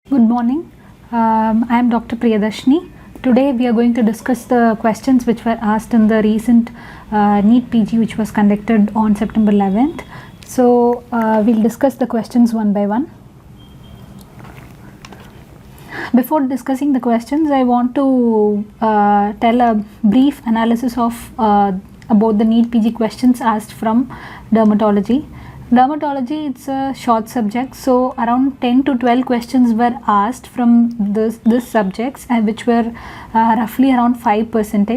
Good morning. I am Dr. Priyadarshini. Today we are going to discuss the questions which were asked in the recent NEET PG which was conducted on September 11th. So we'll discuss the questions one by one. Before discussing the questions, I want to tell a brief analysis of about the NEET PG questions asked from dermatology. Dermatology, it's a short subject, so around 10 to 12 questions were asked from this subjects, which were roughly around 5%,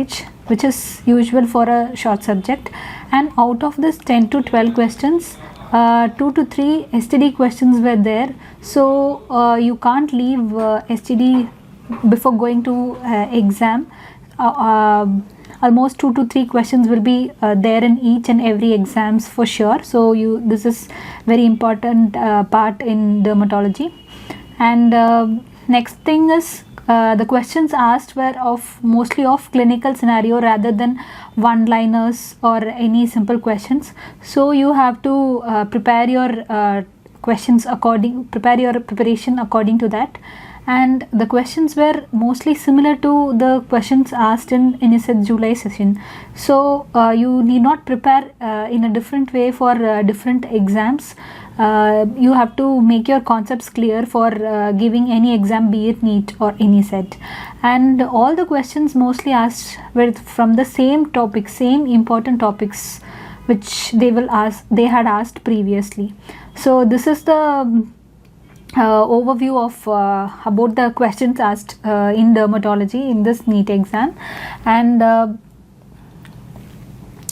which is usual for a short subject. And out of this 10 to 12 questions, 2 to 3 STD questions were there, so you can't leave STD before going to exam. Almost 2 to 3 questions will be there in each and every exams for sure. So this is very important part in dermatology. And next thing is the questions asked were mostly of clinical scenario rather than one-liners or any simple questions. So you have to prepare your preparation according to that. And the questions were mostly similar to the questions asked in INICET July session. So you need not prepare in a different way for different exams. You have to make your concepts clear for giving any exam, be it NEET or INICET. And all the questions mostly asked were from the same topic, same important topics which they had asked previously. So this is the overview of about the questions asked in dermatology in this NEET exam. And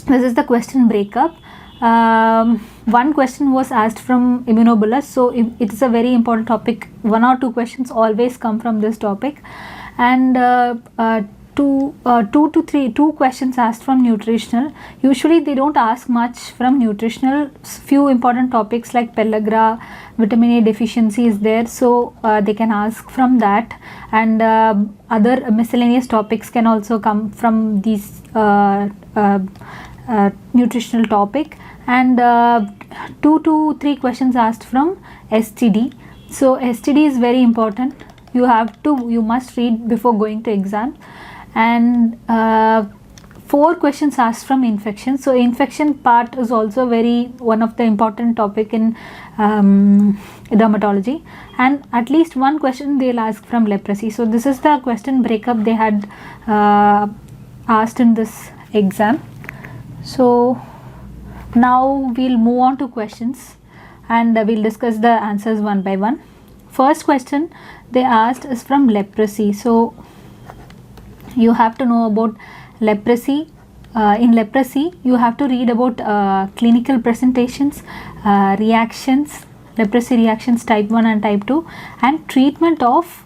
this is the question breakup. One question was asked from immunobullous, so it is a very important topic. 1 or 2 questions always come from this topic. And two questions asked from nutritional. Usually they don't ask much from nutritional. Few important topics like pellagra, vitamin A deficiency is there, so they can ask from that. And other miscellaneous topics can also come from these nutritional topic. And 2 to 3 questions asked from STD. So STD is very important. You must read before going to exam. And 4 questions asked from infection. So infection part is also one of the important topic in dermatology. And at least 1 question they'll ask from leprosy. So this is the question breakup they had asked in this exam. So now we'll move on to questions and we'll discuss the answers one by one. First question they asked is from leprosy. So you have to know about leprosy. In leprosy, you have to read about clinical presentations, reactions, leprosy reactions type 1 and type 2, and treatment of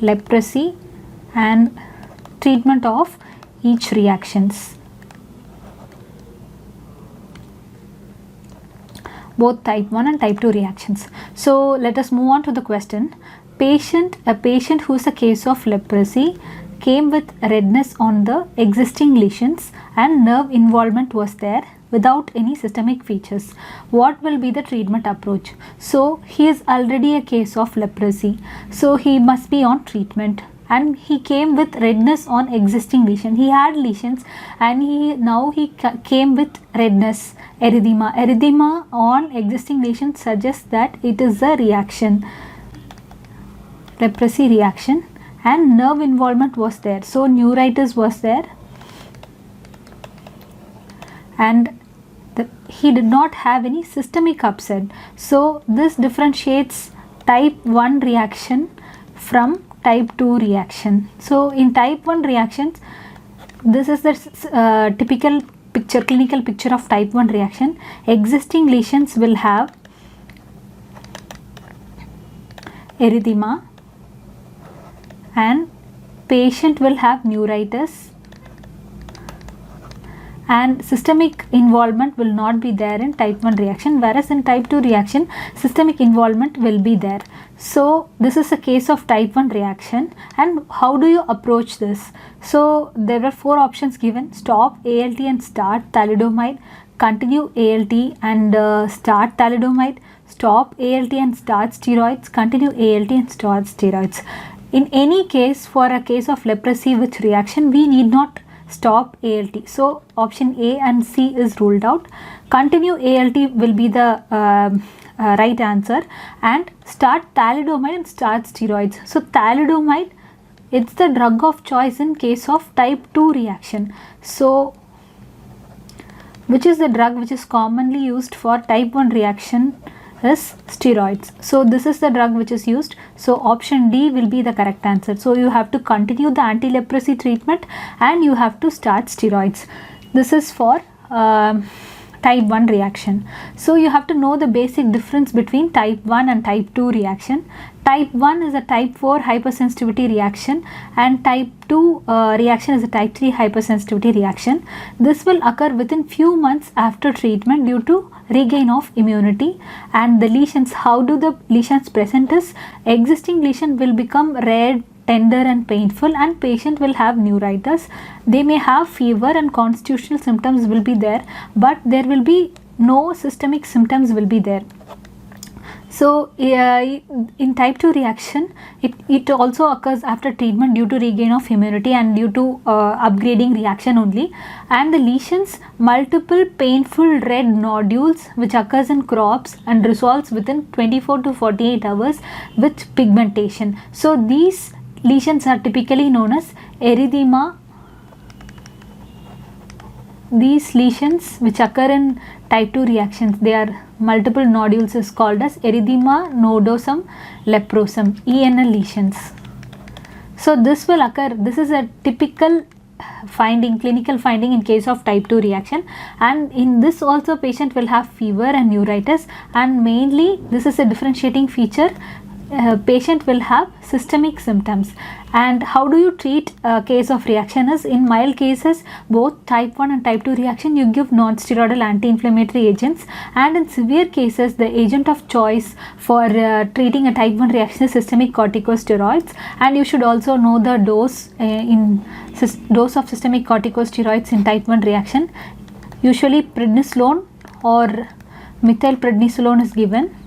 leprosy and treatment of each reactions. Both type 1 and type 2 reactions. So let us move on to the question. A patient who is a case of leprosy came with redness on the existing lesions and nerve involvement was there without any systemic features. What will be the treatment approach? So he is already a case of leprosy, so he must be on treatment. And he came with redness on existing lesion. He had lesions and he came with redness, erythema. Erythema on existing lesions suggests that it is a reaction, leprosy reaction, and nerve involvement was there. So neuritis was there, and he did not have any systemic upset. So this differentiates type 1 reaction from type 2 reaction. So in type 1 reactions, this is the typical clinical picture of type 1 reaction. Existing lesions will have erythema and patient will have neuritis, and systemic involvement will not be there in type 1 reaction, whereas in type 2 reaction systemic involvement will be there. So this is a case of type 1 reaction. And how do you approach this? So there were 4 options given: stop, ALT and start, thalidomide, continue ALT and start thalidomide, stop ALT and start steroids, continue ALT and start steroids. In any case, for a case of leprosy with reaction, we need not stop ALT. So option A and C is ruled out. Continue ALT will be the right answer, and start thalidomide and start steroids. So thalidomide, it's the drug of choice in case of type 2 reaction. So which is the drug which is commonly used for type 1 reaction is steroids. So this is the drug which is used. So option D will be the correct answer. So you have to continue the anti-leprosy treatment and you have to start steroids. This is for type 1 reaction. So you have to know the basic difference between type 1 and type 2 reaction. Type 1 is a type 4 hypersensitivity reaction and type 2 reaction is a type 3 hypersensitivity reaction. This will occur within few months after treatment due to regain of immunity. And the lesions, how do the lesions present is, existing lesion will become red, tender and painful, and patient will have neuritis. They may have fever and constitutional symptoms will be there, but there will be no systemic symptoms will be there. So in type 2 reaction, it also occurs after treatment due to regain of immunity and due to upgrading reaction only. And the lesions, multiple painful red nodules which occurs in crops and resolves within 24 to 48 hours with pigmentation. So these lesions are typically known as erythema. These lesions which occur in type 2 reactions, they are multiple nodules, is called as erythema nodosum leprosum, ENL lesions. So this will occur, this is a typical finding, clinical finding in case of type 2 reaction, and in this also patient will have fever and neuritis, and mainly this is a differentiating feature. Patient will have systemic symptoms. And how do you treat a case of reaction is, in mild cases, both type 1 and type 2 reaction, you give non-steroidal anti-inflammatory agents, and in severe cases the agent of choice for treating a type 1 reaction is systemic corticosteroids. And you should also know the dose dose of systemic corticosteroids in type 1 reaction. Usually prednisolone or methylprednisolone is given.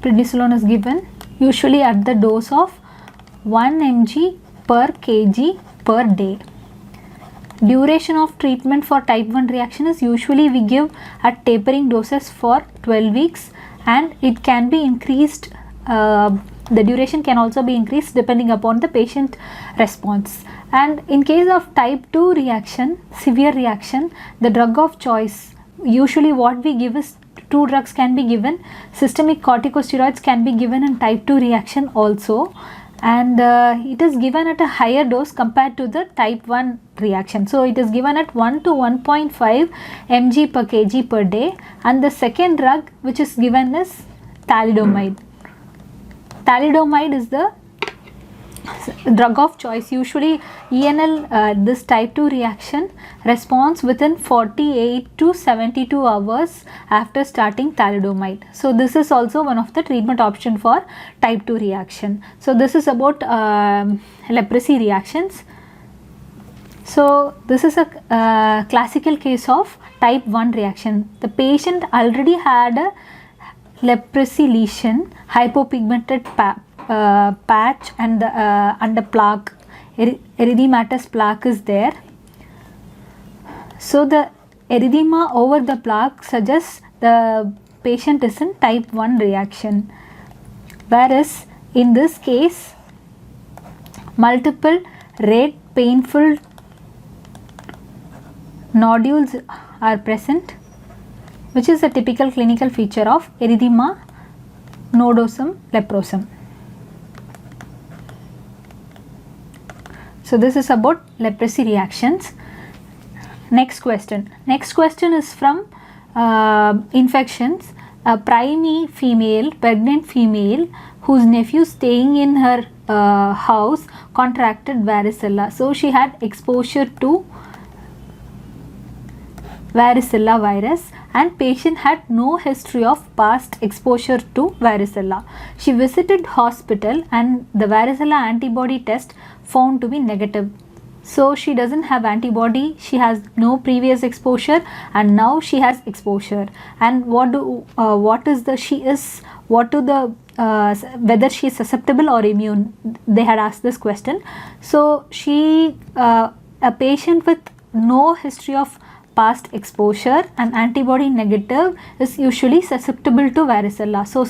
Prednisolone is given usually at the dose of 1 mg per kg per day. Duration of treatment for type 1 reaction is usually we give at tapering doses for 12 weeks, and it can be increased, the duration can also be increased depending upon the patient response. And in case of type 2 reaction, severe reaction, the drug of choice, usually what we give is two drugs can be given. Systemic corticosteroids can be given in type 2 reaction also, and it is given at a higher dose compared to the type 1 reaction. So it is given at 1 to 1.5 mg per kg per day, and the second drug which is given is thalidomide. Thalidomide is the drug of choice. Usually ENL, this type 2 reaction responds within 48 to 72 hours after starting thalidomide. So this is also one of the treatment option for type 2 reaction. So this is about leprosy reactions. So this is a classical case of type 1 reaction. The patient already had a leprosy lesion, hypopigmented patch, and the plaque, erythematous plaque is there. So the erythema over the plaque suggests the patient is in type 1 reaction, whereas in this case multiple red painful nodules are present, which is a typical clinical feature of erythema nodosum leprosum. So this is about leprosy reactions. Next question. Next question is from infections. A preemie female, pregnant female, whose nephew staying in her house contracted varicella. So she had exposure to varicella virus, and patient had no history of past exposure to varicella. She visited hospital and the varicella antibody test found to be negative. So she doesn't have antibody, she has no previous exposure, and now she has exposure. And whether she is susceptible or immune, they had asked this question. So a patient with no history of past exposure and antibody negative is usually susceptible to varicella. So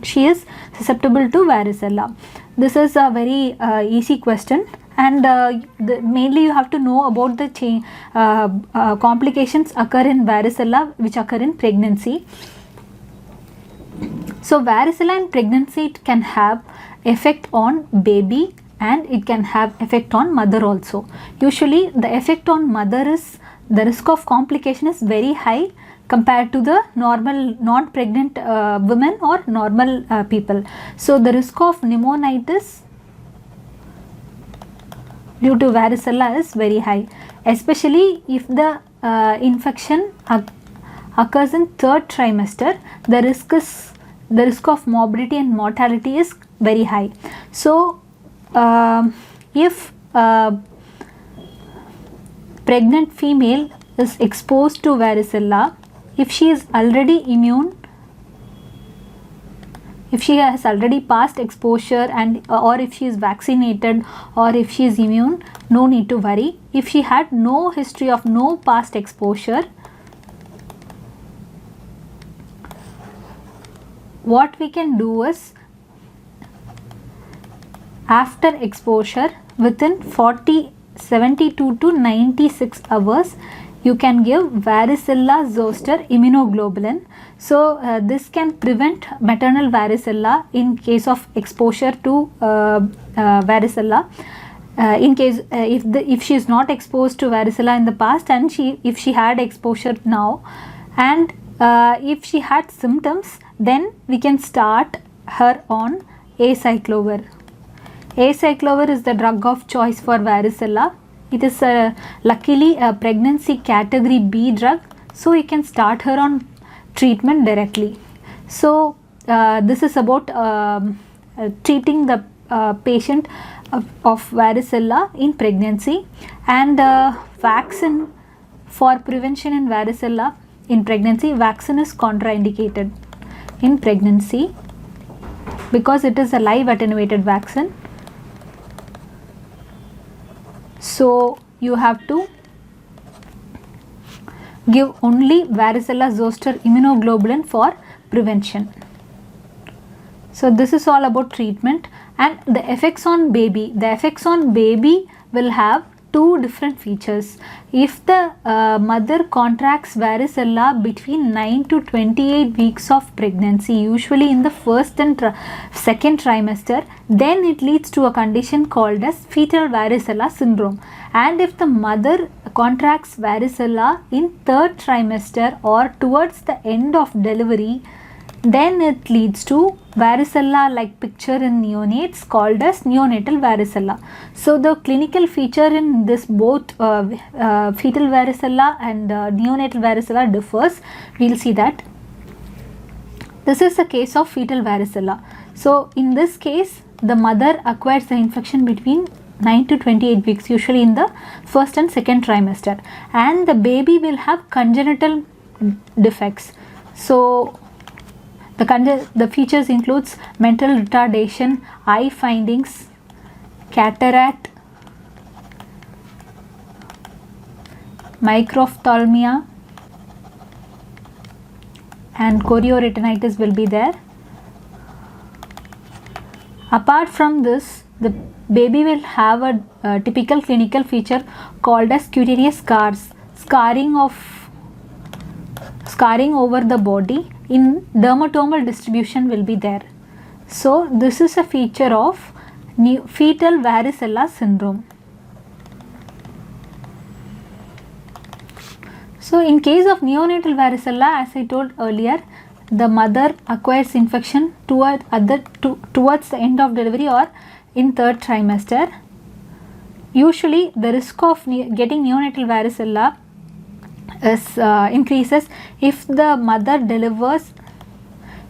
she is susceptible to varicella. This is a very easy question, and mainly you have to know about the complications occur in varicella which occur in pregnancy. So varicella in pregnancy, it can have effect on baby and it can have effect on mother also. Usually the effect on mother is, the risk of complication is very high compared to the normal non-pregnant women or normal people. So the risk of pneumonitis due to varicella is very high, especially if the infection occurs in third trimester. The risk of morbidity and mortality is very high. So if pregnant female is exposed to varicella, if she is already immune, if she has already passed exposure, and or if she is vaccinated, or if she is immune, no need to worry. If she had no history of no past exposure, what we can do is, after exposure within 72 to 96 hours, you can give varicella zoster immunoglobulin. So this can prevent maternal varicella in case of exposure to varicella. In case if she is not exposed to varicella in the past, and if she had exposure now, and if she had symptoms, then we can start her on acyclovir. Acyclovir is the drug of choice for varicella. It is luckily a pregnancy category B drug, so you can start her on treatment directly. So this is about treating the patient of varicella in pregnancy. And vaccine for prevention in varicella in pregnancy, vaccine is contraindicated in pregnancy because it is a live attenuated vaccine. So you have to give only varicella zoster immunoglobulin for prevention. So this is all about treatment. And the effects on baby. The effects on baby will have two different features. If the mother contracts varicella between 9 to 28 weeks of pregnancy, usually in the first and second trimester, then it leads to a condition called as fetal varicella syndrome. And if the mother contracts varicella in third trimester or towards the end of delivery, then it leads to varicella like picture in neonates called as neonatal varicella. So the clinical feature in this both fetal varicella and neonatal varicella differs. We will see that. This is a case of fetal varicella. So in this case, the mother acquires the infection between 9 to 28 weeks, usually in the first and second trimester, and the baby will have congenital defects. So the features includes mental retardation, eye findings, cataract, microphthalmia, and chorioretinitis will be there. Apart from this, the baby will have a typical clinical feature called as cutaneous scars, scarring over the body in dermatomal distribution will be there. So this is a feature of fetal varicella syndrome. So in case of neonatal varicella, as I told earlier, the mother acquires infection towards the end of delivery or in third trimester. Usually the risk of getting neonatal varicella is increases if the mother delivers,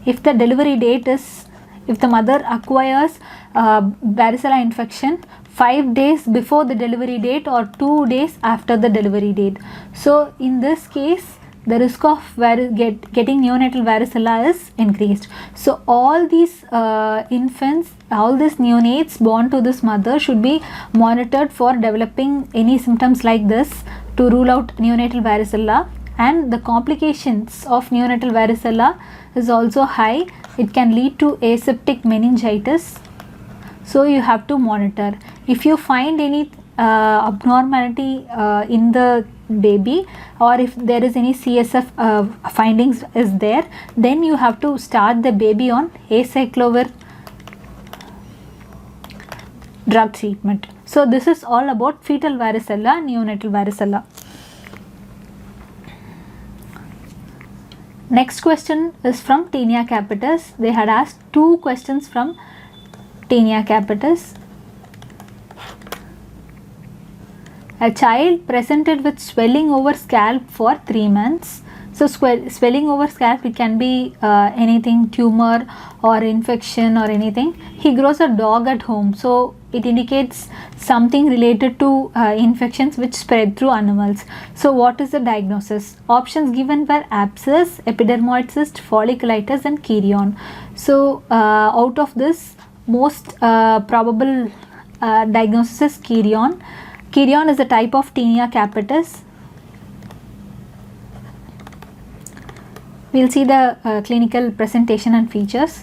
if the delivery date is, if the mother acquires varicella infection 5 days before the delivery date or 2 days after the delivery date. So in this case the risk of getting neonatal varicella is increased. So all these infants, all these neonates born to this mother should be monitored for developing any symptoms like this to rule out neonatal varicella. And the complications of neonatal varicella is also high. It can lead to aseptic meningitis, so you have to monitor. If you find any abnormality in the baby, or if there is any CSF findings is there, then you have to start the baby on acyclovir drug treatment. So this is all about fetal varicella, neonatal varicella. Next question is from Taenia capitis. They had asked 2 questions from Taenia capitis. A child presented with swelling over scalp for 3 months. So swelling over scalp, it can be anything, tumor or infection or anything. He grows a dog at home, so it indicates something related to infections which spread through animals. So what is the diagnosis? Options given were abscess, epidermoid cyst, folliculitis and chorion. So out of this, most probable diagnosis is chorion. Chorion is a type of Taenia capitis. We will see the clinical presentation and features.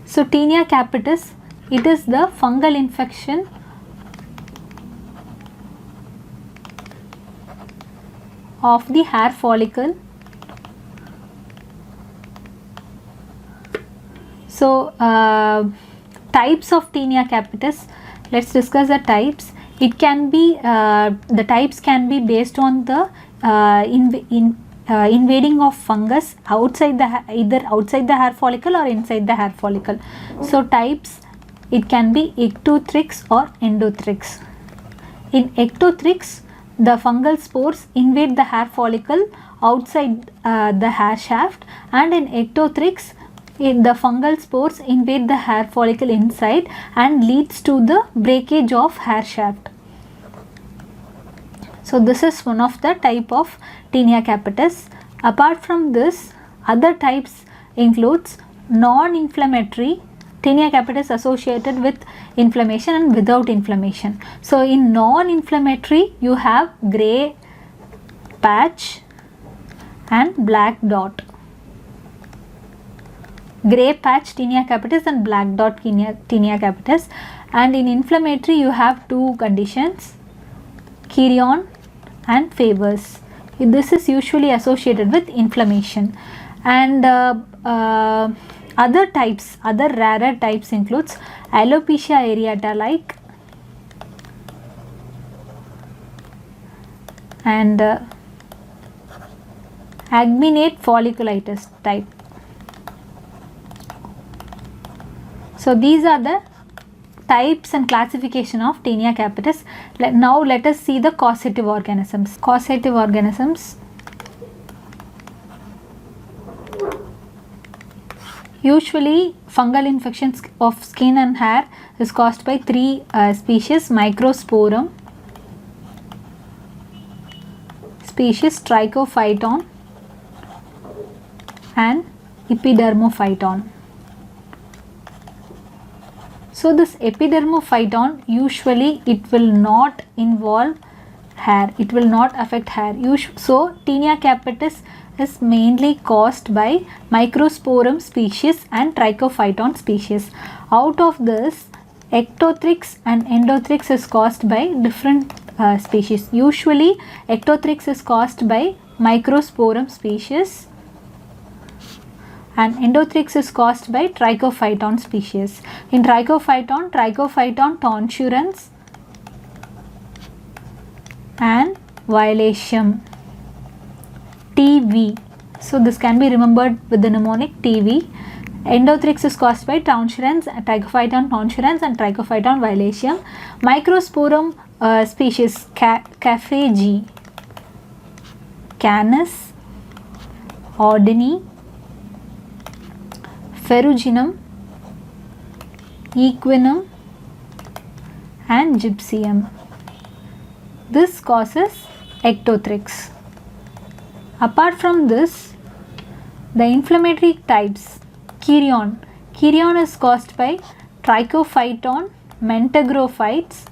So Taenia capitis, it is the fungal infection of the hair follicle. So types of Taenia capitis, let's discuss the types. It can be, the types can be based on the invading of fungus outside the, either outside the hair follicle or inside the hair follicle. So types, it can be ectothrix or endothrix. In ectothrix, the fungal spores invade the hair follicle outside the hair shaft, and in ectothrix, the fungal spores invade the hair follicle inside and leads to the breakage of hair shaft. So this is one of the type of Taenia capitis. Apart from this, other types includes non-inflammatory Taenia capitis associated with inflammation and without inflammation. So in non-inflammatory, you have grey patch and black dot. Grey patch Taenia capitis and black dot Taenia capitis. And in inflammatory, you have 2 conditions, chorion and Fabers. This is usually associated with inflammation. And other types, other rarer types includes alopecia areata like and agminate folliculitis type. So these are the types and classification of Taenia capitis. Now let us see the causative organisms. Causative organisms. Usually fungal infections of skin and hair is caused by 3 species: Microsporum, species Trichophyton and Epidermophyton. So this Epidermophyton, usually it will not involve hair, it will not affect hair. So Taenia capitis is mainly caused by Microsporum species and Trichophyton species. Out of this, ectothrix and endothrix is caused by different species. Usually ectothrix is caused by Microsporum species and endothrix is caused by Trichophyton species. In Trichophyton, Trichophyton tonsurans and Violatium, TV. So this can be remembered with the mnemonic TV. Endothrix is caused by tonsurans, Trichophyton tonsurans and Trichophyton Violatium. Microsporum species Café G. Canis, Ordini, Ferruginum, Equinum and Gypsum. This causes ectothrix. Apart from this, the inflammatory types, Chirion. Chirion is caused by Trichophyton, Mentagrophytes,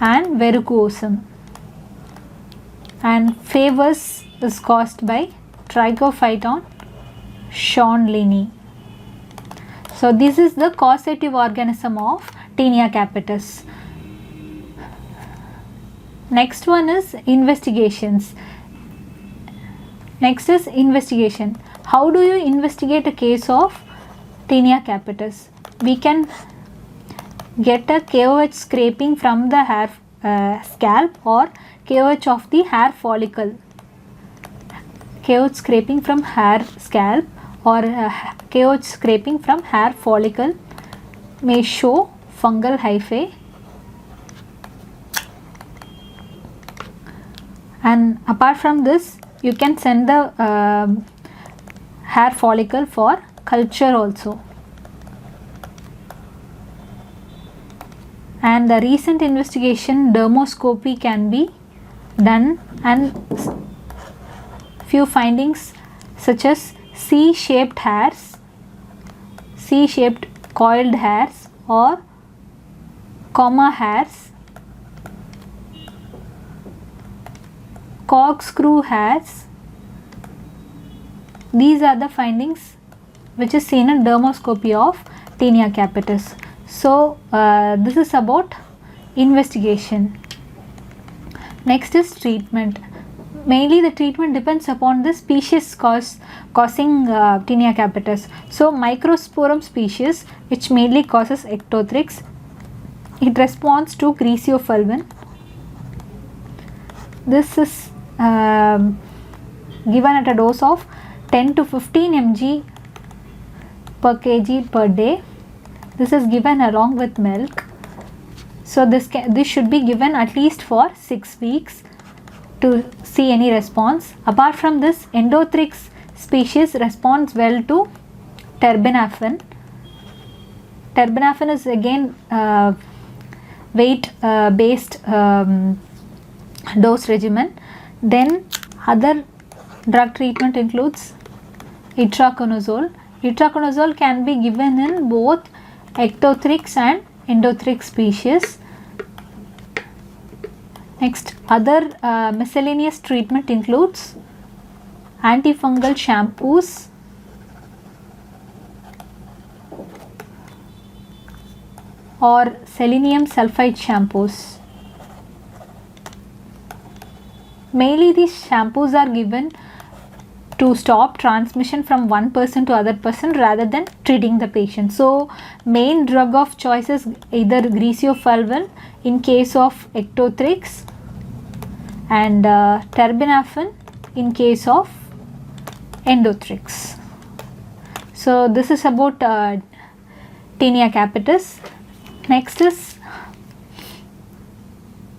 and Verrucosum. And Favus is caused by Trichophyton, Schondlini. So this is the causative organism of Taenia capitis. Next one is investigations. Next is investigation. How do you investigate a case of Taenia capitis? We can get a KOH scraping from the hair scalp or KOH of the hair follicle. KOH scraping from hair scalp or KOH scraping from hair follicle may show fungal hyphae. And apart from this, you can send the hair follicle for culture also. And the recent investigation, dermoscopy can be done, and few findings such as C-shaped hairs, C-shaped coiled hairs or comma hairs, corkscrew hairs. These are the findings which is seen in dermoscopy of Taenia capitis. So this is about investigation. Next is treatment. Mainly the treatment depends upon the species causing Taenia capitis. So Microsporum species, which mainly causes ectothrix, it responds to griseofulvin. This is given at a dose of 10 to 15 mg per kg per day. This is given along with milk. So this should be given at least for 6 weeks to see any response. Apart from this, Endothrix species responds well to terbinafine. Terbinafine is again weight based dose regimen. Then other drug treatment includes itraconazole. Itraconazole can be given in both ectothrix and endothrix species. Next, other miscellaneous treatment includes antifungal shampoos, or selenium sulfide shampoos. Mainly these shampoos are given to stop transmission from one person to other person rather than treating the patient. So main drug of choice is either griseofulvin in case of ectothrix and terbinafine in case of endothrix. So this is about Taenia capitis.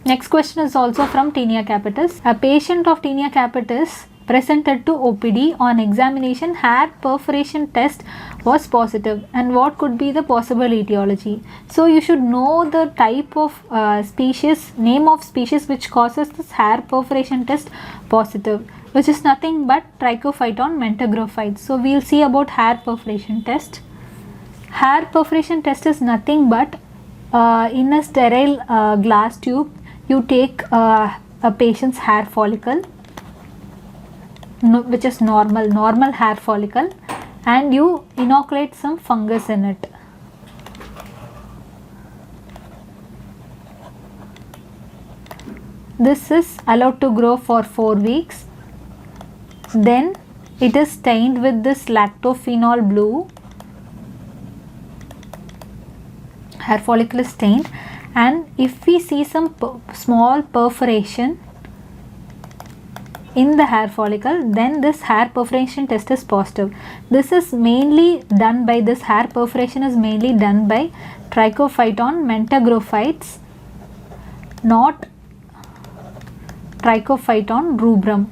Next question is also from Taenia capitis. A patient of Taenia capitis presented to OPD. On examination, hair perforation test was positive, and what could be the possible etiology? So you should know the type of name of species which causes this hair perforation test positive, which is nothing but Trichophyton mentagrophytes. So we will see about hair perforation test. Hair perforation test is nothing but in a sterile glass tube, you take a patient's hair follicle, which is normal hair follicle, and you inoculate some fungus in it. This is allowed to grow for 4 weeks. Then it is stained with this lactophenol blue. Hair follicle is stained, and if we see some small perforation in the hair follicle, then this hair perforation test is positive. This is mainly done by hair perforation is mainly done by Trichophyton mentagrophytes not Trichophyton rubrum.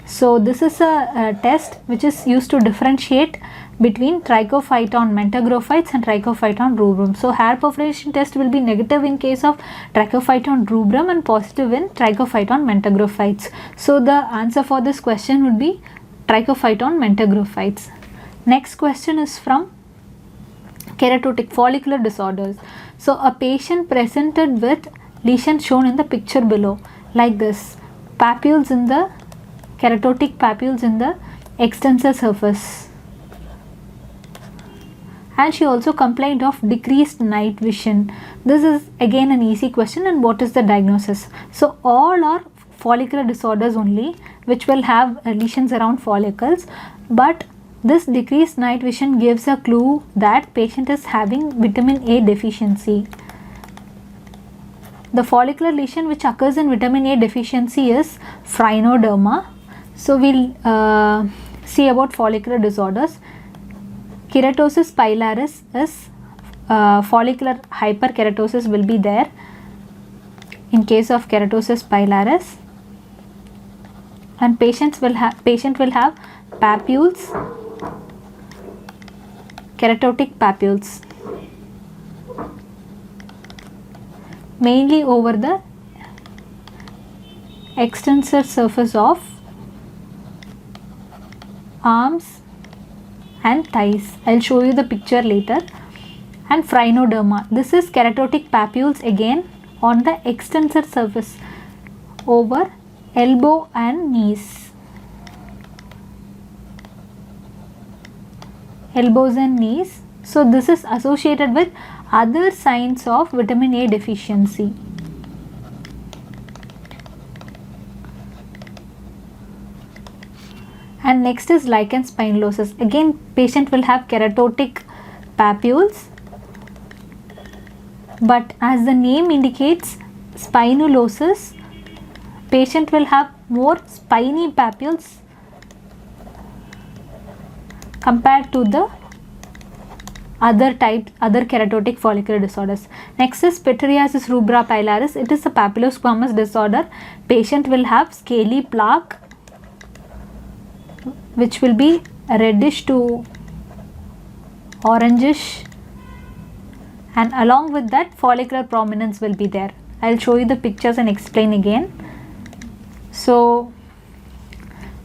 So this is a test which is used to differentiate between Trichophyton mentagrophytes and Trichophyton rubrum. So hair perforation test will be negative in case of Trichophyton rubrum and positive in Trichophyton mentagrophytes. So the answer for this question would be Trichophyton mentagrophytes. Next question is from keratotic follicular disorders. So a patient presented with lesions shown in the picture below like this, papules in the keratotic papules in the extensor surface, and she also complained of decreased night vision. This is again an easy question. And what is the diagnosis? So all are follicular disorders only which will have lesions around follicles, but this decreased night vision gives a clue that patient is having vitamin A deficiency. The follicular lesion which occurs in vitamin A deficiency is phrinoderma. So we'll see about follicular disorders. Keratosis pilaris is follicular hyperkeratosis will be there in case of keratosis pilaris, and patient will have papules, keratotic papules, mainly over the extensor surface of arms and thighs. I'll show you the picture later. And phrinoderma, this is keratotic papules again on the extensor surface over elbow and knees. Elbows and knees. So this is associated with other signs of vitamin A deficiency. And next is lichen spinulosus. Again, patient will have keratotic papules, but as the name indicates, spinulosus, patient will have more spiny papules compared to the other keratotic follicular disorders. Next is pityriasis rubra pilaris. It is a papillosquamous disorder. Patient will have scaly plaque which will be reddish to orangish, and along with that follicular prominence will be there. I'll show you the pictures and explain again. So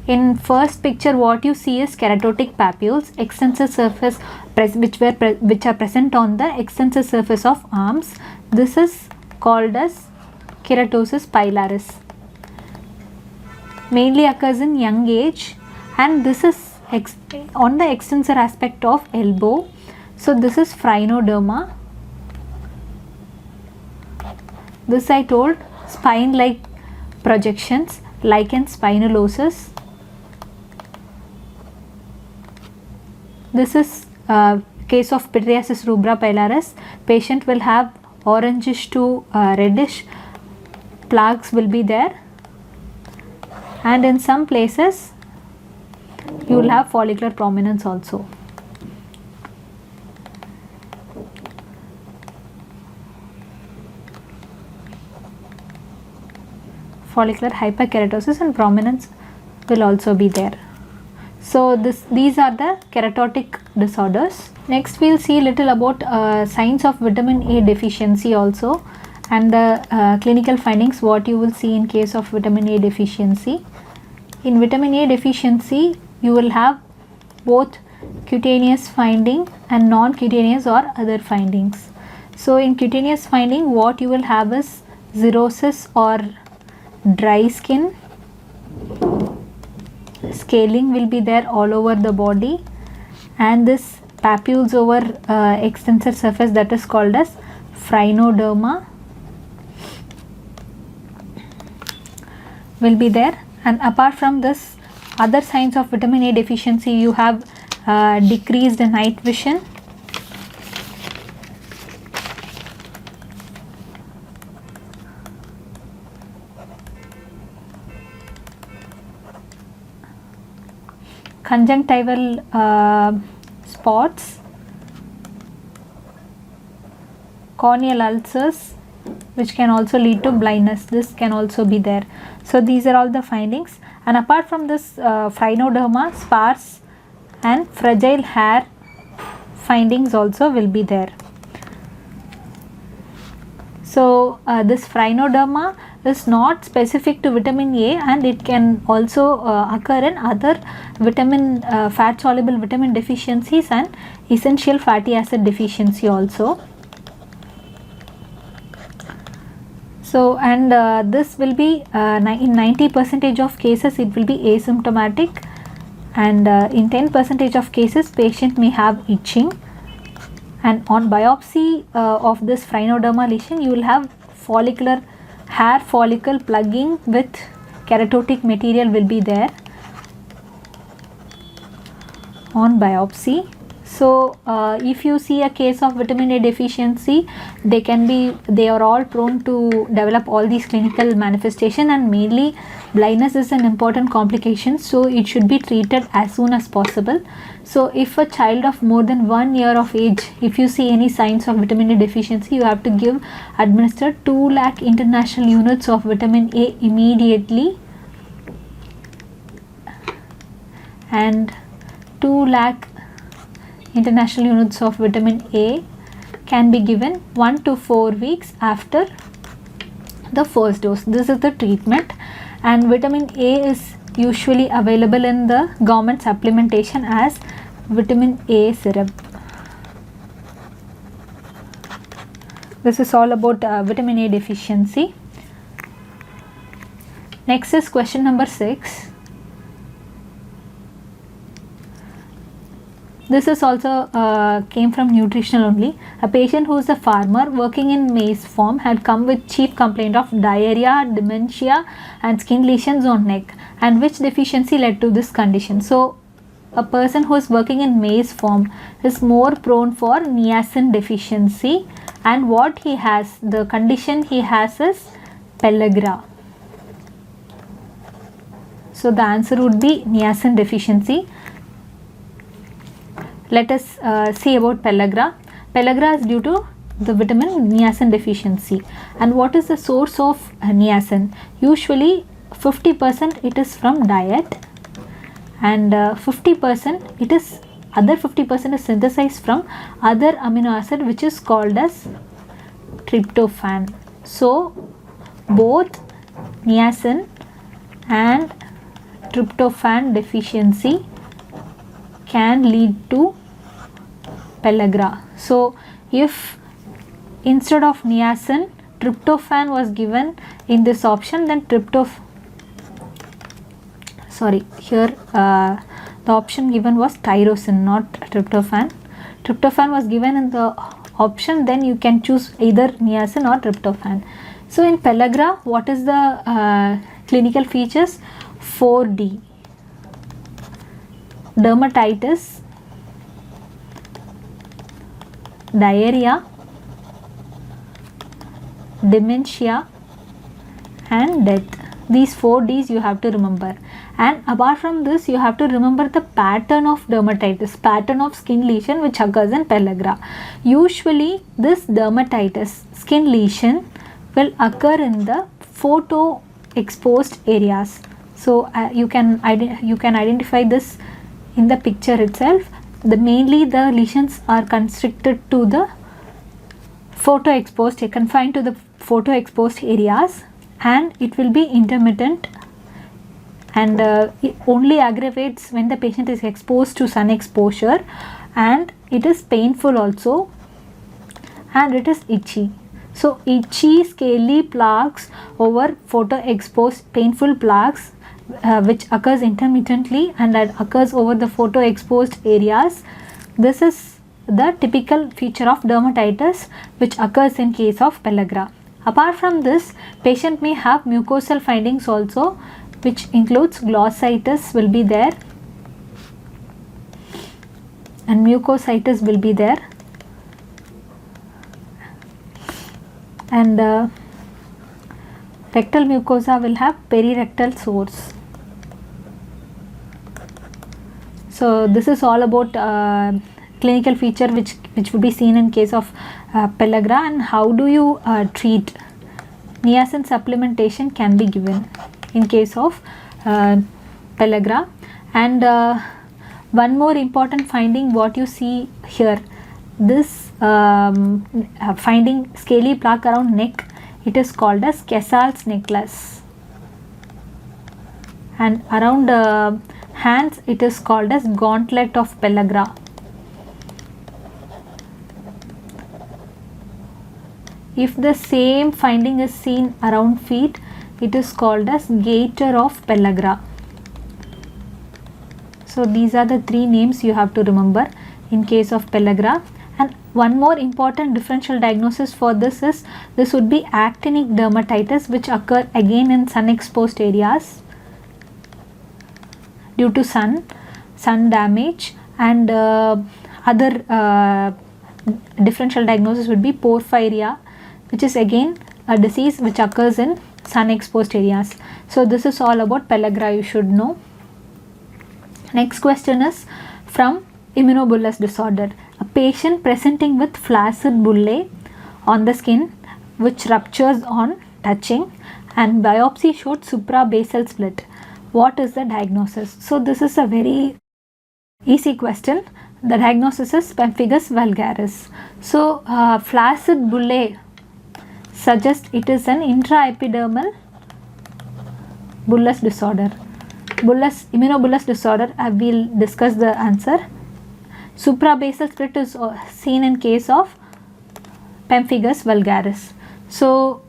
in first picture what you see is keratotic papules, extensor surface which are present on the extensor surface of arms. This is called as keratosis pilaris. Mainly occurs in young age, and this is on the extensor aspect of elbow. So this is phrinoderma. This I told, spine like projections, lichen spinulosus. This is case of pityriasis rubra pilaris. Patient will have orangish to reddish plaques will be there, and in some places you will have follicular prominence also. Follicular hyperkeratosis and prominence will also be there. So these are the keratotic disorders. Next we'll see a little about signs of vitamin A deficiency also, and the clinical findings what you will see in case of vitamin A deficiency. In vitamin A deficiency you will have both cutaneous finding and non-cutaneous or other findings. So in cutaneous finding what you will have is xerosis or dry skin, scaling will be there all over the body, and this papules over extensor surface, that is called as phrinoderma will be there. And apart from this, other signs of vitamin A deficiency, you have decreased night vision, conjunctival spots, corneal ulcers, which can also lead to blindness. This can also be there. So these are all the findings. And apart from this, phrinoderma, sparse and fragile hair findings also will be there. So this phrinoderma is not specific to vitamin A, and it can also occur in other fat soluble vitamin deficiencies and essential fatty acid deficiency also. So, and this will be in 90% of cases it will be asymptomatic, and in 10% of cases patient may have itching, and on biopsy of this phrinoderma lesion you will have hair follicle plugging with keratotic material will be there on biopsy. So if you see a case of vitamin A deficiency, they are all prone to develop all these clinical manifestation, and mainly blindness is an important complication, so it should be treated as soon as possible. So if a child of more than 1 year of age, if you see any signs of vitamin A deficiency, you have to administer 2 lakh international units of vitamin A immediately, and 2 lakh international units of vitamin A can be given 1 to 4 weeks after the first dose. This is the treatment, and vitamin A is usually available in the government supplementation as vitamin A syrup. This is all about vitamin A deficiency. Next is question number 6. This is also came from nutritional only. A patient who is a farmer working in maize farm had come with chief complaint of diarrhea, dementia and skin lesions on neck, and which deficiency led to this condition. So a person who is working in maize farm is more prone for niacin deficiency, and the condition he has is pellagra. So the answer would be niacin deficiency. Let us see about pellagra. Pellagra is due to the vitamin niacin deficiency. And what is the source of niacin? Usually 50% it is from diet, and 50% other 50% is synthesized from other amino acid which is called as tryptophan. So both niacin and tryptophan deficiency can lead to pellagra. So if instead of niacin tryptophan was given in this option, then the option given was tyrosine, not tryptophan. Tryptophan was given in the option, then you can choose either niacin or tryptophan. So in pellagra, what is the clinical features? 4D: dermatitis, diarrhea, dementia and death. These 4 Ds you have to remember. And apart from this, you have to remember the pattern of dermatitis, pattern of skin lesion which occurs in pellagra. Usually this dermatitis, skin lesion, will occur in the photo exposed areas. So you can identify this in the picture itself. Mainly the lesions are constricted to the confined to the photo exposed areas, and it will be intermittent, and it only aggravates when the patient is exposed to sun exposure, and it is painful also, and it is itchy. So itchy scaly plaques over photo exposed, painful plaques which occurs intermittently and that occurs over the photo exposed areas. This is the typical feature of dermatitis which occurs in case of pellagra. Apart from this, patient may have mucosal findings also, which includes glossitis will be there, and mucositis will be there, and rectal mucosa will have perirectal sores. So this is all about clinical feature which will be seen in case of pellagra, and how do you treat niacin supplementation can be given in case of pellagra. And one more important finding what you see here, this finding scaly plaque around neck, it is called as Kesal's necklace, and around hands it is called as gauntlet of pellagra. If the same finding is seen around feet, it is called as gaiter of pellagra. So these are the three names you have to remember in case of pellagra. And one more important differential diagnosis for this is, this would be actinic dermatitis, which occur again in sun exposed areas due to sun damage. And other differential diagnosis would be porphyria, which is again a disease which occurs in sun exposed areas. So this is all about pellagra you should know. Next question is from immunobullous disorder. A patient presenting with flaccid bullae on the skin which ruptures on touching, and biopsy showed suprabasal split. What is the diagnosis? So this is a very easy question. The diagnosis is pemphigus vulgaris. So flaccid bullae suggests it is an intraepidermal bullous disorder. Immunobullous disorder, I will discuss the answer. Suprabasal split is seen in case of pemphigus vulgaris. So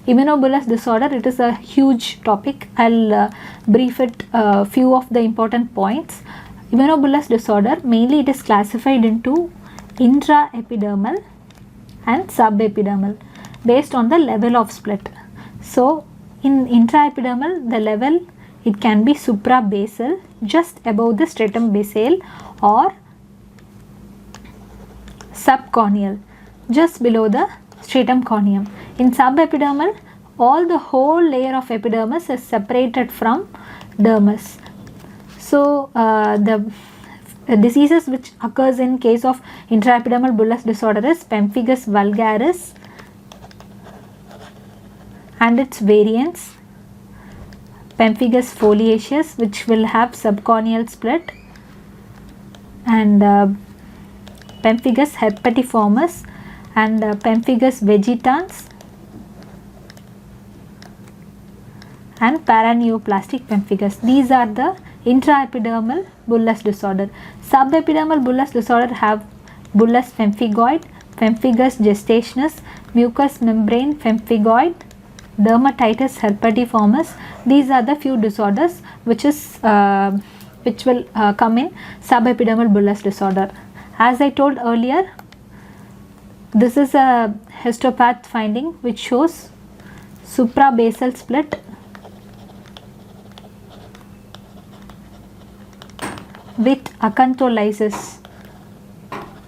immunobullous disorder, it is a huge topic. I'll brief it few of the important points. Immunobullous disorder, mainly it is classified into intraepidermal and subepidermal based on the level of split. So in intraepidermal, the level, it can be suprabasal, just above the stratum basale, or subcorneal, just below the stratum corneum. In subepidermal, all the whole layer of epidermis is separated from dermis. So the diseases which occurs in case of intraepidermal bullous disorder is pemphigus vulgaris and its variants, pemphigus foliaceus, which will have subcorneal split, and pemphigus herpetiformis, and pemphigus vegetans, and paraneoplastic pemphigus. These are the intraepidermal bullous disorder. Subepidermal bullous disorder have bullous pemphigoid, pemphigus gestationis, mucous membrane pemphigoid, dermatitis herpetiformis. These are the few disorders which will come in subepidermal bullous disorder. As I told earlier, this is a histopath finding which shows suprabasal split with acantholysis,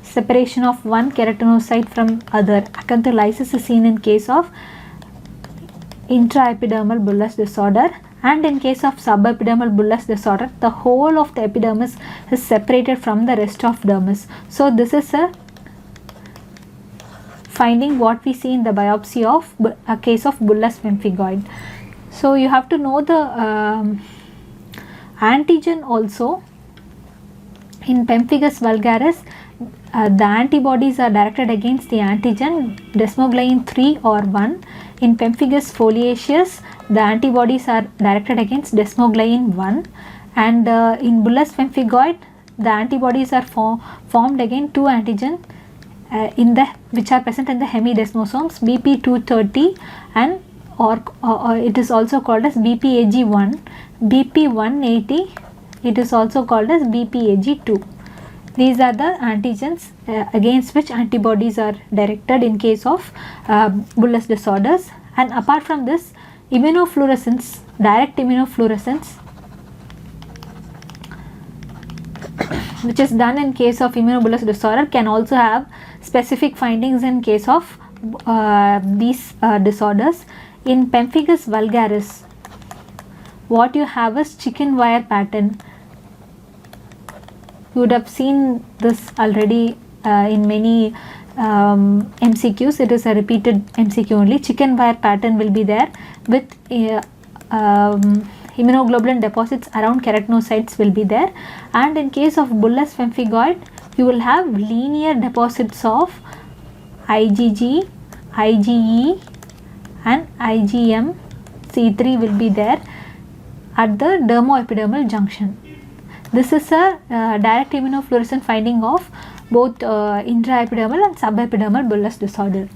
separation of one keratinocyte from other. Acantholysis is seen in case of intraepidermal bullous disorder, and in case of subepidermal bullous disorder, the whole of the epidermis is separated from the rest of dermis. So this is a finding what we see in the biopsy of a case of bullous pemphigoid. So you have to know the antigen also. In pemphigus vulgaris, the antibodies are directed against the antigen desmoglein 3 or 1. In pemphigus foliaceus, the antibodies are directed against desmoglein 1, and in bullous pemphigoid, the antibodies are formed against two antigen which are present in the hemidesmosomes, BP230 and or it is also called as BPAG1, BP180, it is also called as BPAG2. These are the antigens against which antibodies are directed in case of bullous disorders. And apart from this, immunofluorescence, direct immunofluorescence, which is done in case of immunobullous disorder, can also have specific findings in case of these disorders. In pemphigus vulgaris, what you have is chicken wire pattern. You would have seen this already in many MCQs. It is a repeated MCQ only. Chicken wire pattern will be there with immunoglobulin deposits around keratinocytes will be there, and in case of bullous pemphigoid you will have linear deposits of IgG, IgE and IgM C3 will be there at the dermoepidermal junction. This is a direct immunofluorescent finding of both intraepidermal and subepidermal bullous disorder.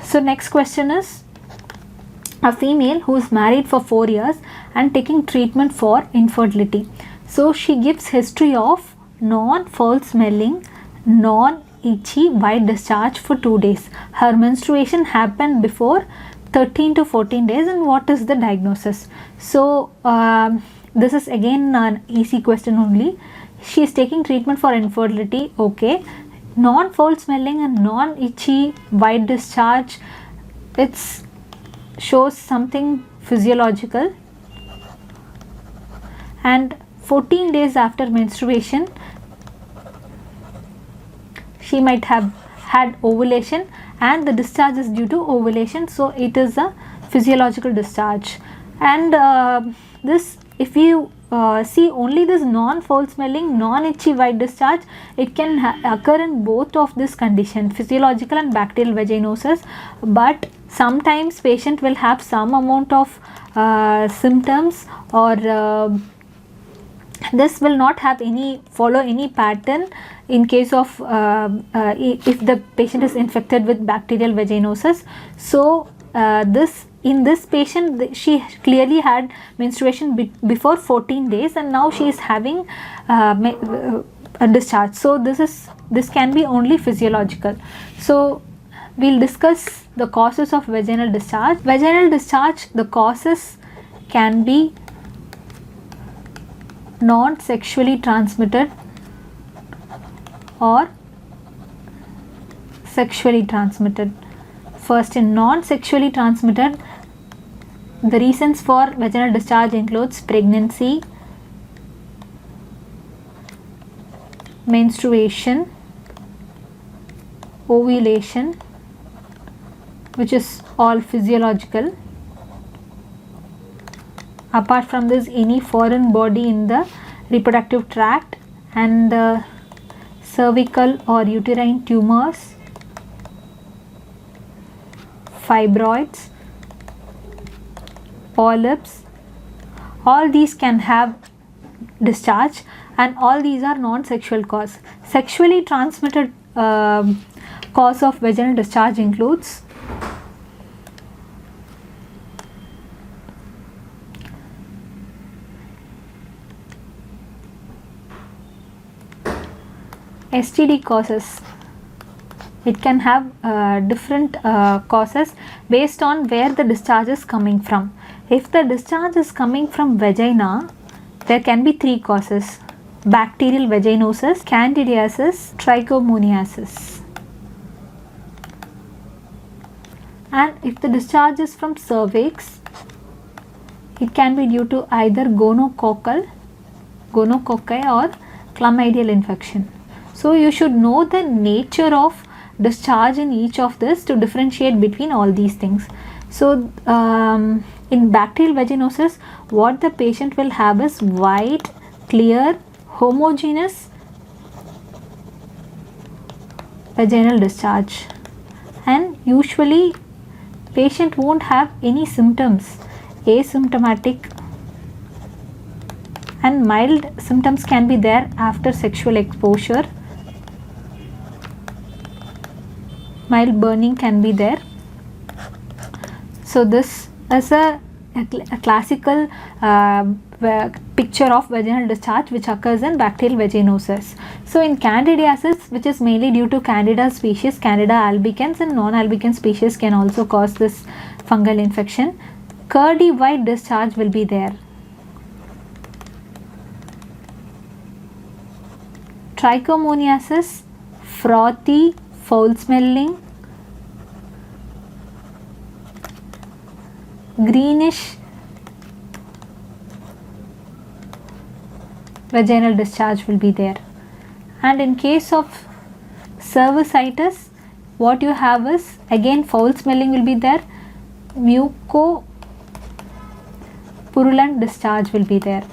So next question is, a female who is married for 4 years and taking treatment for infertility. So she gives history of non-foul smelling, non-itchy white discharge for 2 days. Her menstruation happened before 13 to 14 days, and what is the diagnosis? So this is again an easy question only. She is taking treatment for infertility, okay. Non-foul smelling and non-itchy white discharge, it's shows something physiological, and 14 days after menstruation she might have had ovulation and the discharge is due to ovulation, so it is a physiological discharge. And this, if you see only this non-foul smelling, non-itchy white discharge, it can occur in both of this condition, physiological and bacterial vaginosis, but sometimes patient will have some amount of symptoms, or this will not have follow any pattern in case of if the patient is infected with bacterial vaginosis. So in this patient, she clearly had menstruation before 14 days and now she is having a discharge. So this can be only physiological. So we'll discuss the causes of vaginal discharge. Vaginal discharge, the causes can be non-sexually transmitted or sexually transmitted. First, in non-sexually transmitted, the reasons for vaginal discharge includes pregnancy, menstruation, ovulation, which is all physiological. Apart from this, any foreign body in the reproductive tract, and cervical or uterine tumors, fibroids, polyps, all these can have discharge, and all these are non-sexual cause. Sexually transmitted cause of vaginal discharge includes STD causes. It can have different causes based on where the discharge is coming from. If the discharge is coming from vagina, there can be 3 causes: bacterial vaginosis, candidiasis, trichomoniasis. And if the discharge is from cervix, it can be due to either gonococci or chlamydial infection. So you should know the nature of discharge in each of this to differentiate between all these things. So in bacterial vaginosis, what the patient will have is white, clear, homogeneous vaginal discharge, and usually patient won't have any symptoms, asymptomatic, and mild symptoms can be there after sexual exposure. Mild burning can be there. So this is a classical picture of vaginal discharge which occurs in bacterial vaginosis. So in candidiasis, which is mainly due to Candida species, Candida albicans, and non-albicans species can also cause this fungal infection. Curdy white discharge will be there. Trichomoniasis, frothy, foul smelling, greenish vaginal discharge will be there. And in case of Cervicitis, what you have is again foul smelling will be there, mucopurulent discharge will be there.